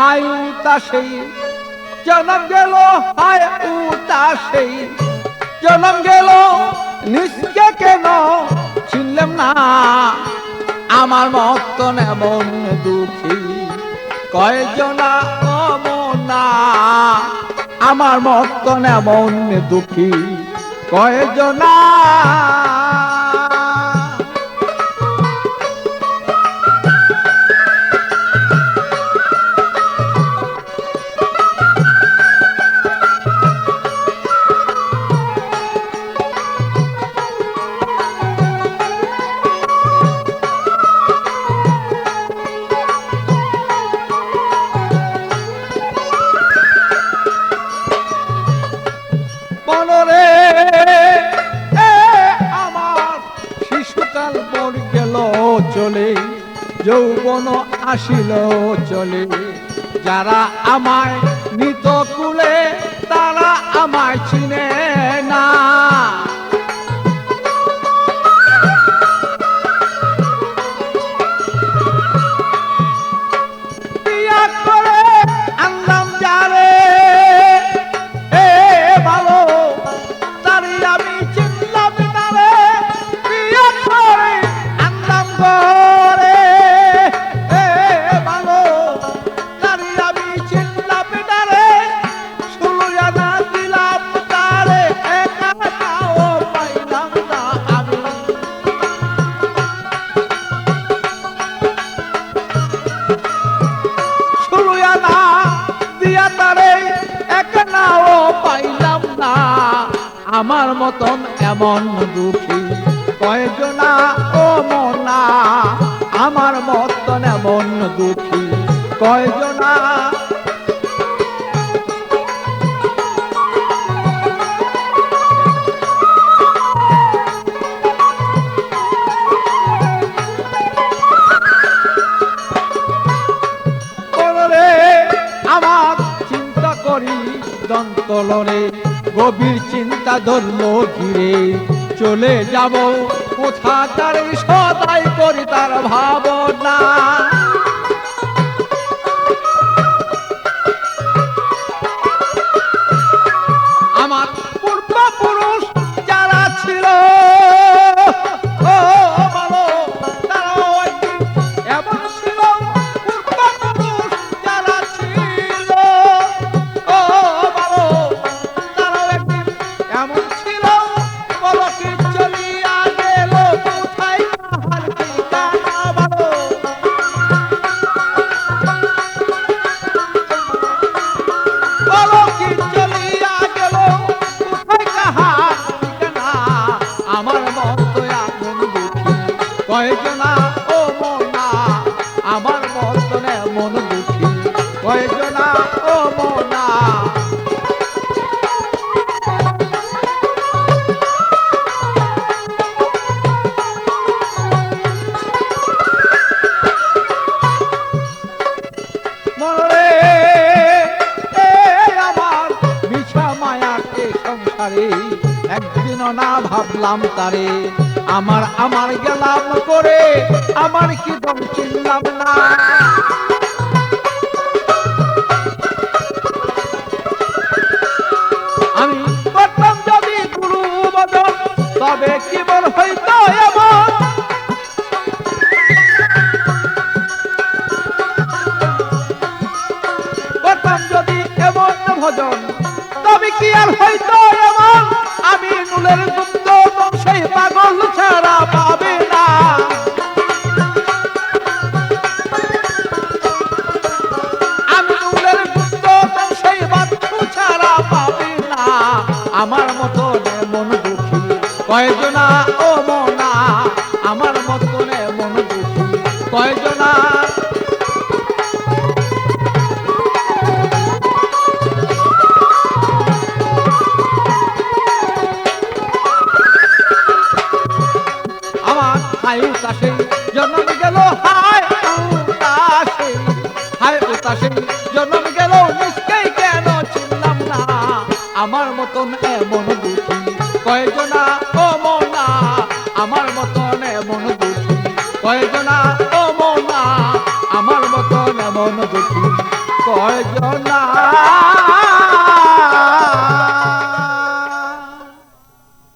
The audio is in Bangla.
হাই উতাসেই জনম গেল, হাই উতাসেই জনম গেল, নিজকে কেন চিনলাম না। আমার মতন এমন দুঃখী কয়জনা অমনা, আমার মতন এমন দুঃখী কয়জনা। মনরে আমার শিশুকাল পর গেল চলে, যৌবন আসিল চলে, যারা আমায় নিত কুলে তারা আমায় চিনে না। বিয়া করে আনলাম যারে ভালো, তারই আমি চিনলাম না রে। বিয়া করে আনলাম ঘরে ভালো, তারই আমি চিনলাম না রে। 16 আনা দিলাম তারে, একা একাও পাইলাম না আমি। 16 আনা দিয়া তারে একা নাও পাইলাম না। আমার মতন এমন দুঃখী কয়জনা ও মনা, আমার মতন এমন দুঃখী কয়জনা। আমার চিন্তা করি দন্তলরে, গভীর চিন্তা ধরল ঘিরে। চলে যাব কোথা তার সদাই করি তার ভাবনা। আমার পূর্বপুরুষ যারা ছিল ও ভালো, তারাও একদিন এমন ছিল। পূর্বপুরুষ যারা ছিল ও ভালো, তারাও একদিন এমন ছিল। বলো কি চলিয়া গেল কোথায় কাহার ঠিকানা ভালো। বলো কি চলিয়া গেল কোথায় কাহার ঠিকানা। আমার মতো এমন দুঃখী কয়জনা ও মনা, আমার মতন এমন দুঃখী কয়জনা ও মনা। মনরে আমার মিছা মায়াকে সংসারে, একদিনও না ভাবলাম তারে। আমার গেলাম করে, আমার কি দম চিনলাম না। আমি করতাম যদি গুরু বদন, তবে কি বল হইতো এমন। করতাম যদি এমন ভজন, তবে কি আর হইতো এমন। আমি নুলের গুপ্ত সেই পাগল ছাড়া পাবে না। আমি নুলের গুপ্ত সেই বাচ্চু ছাড়া পাবে না। আমার মতো এমন দুঃখী কয়জনা ও মনা, আমার মতন এমন দুঃখী কয়জনা। আমার হাই উতাসেই জন্ম গেল, হাই উতাসেই, হাই উতাসেই জন্ম গেল, নিজকেই কেন চিনলাম না। আমার মতন এমন দুঃখী কয়জনা ও মনা, আমার মতন এমন দুঃখী কয়জনা ও মনা, আমার মতন এমন দুঃখী যায়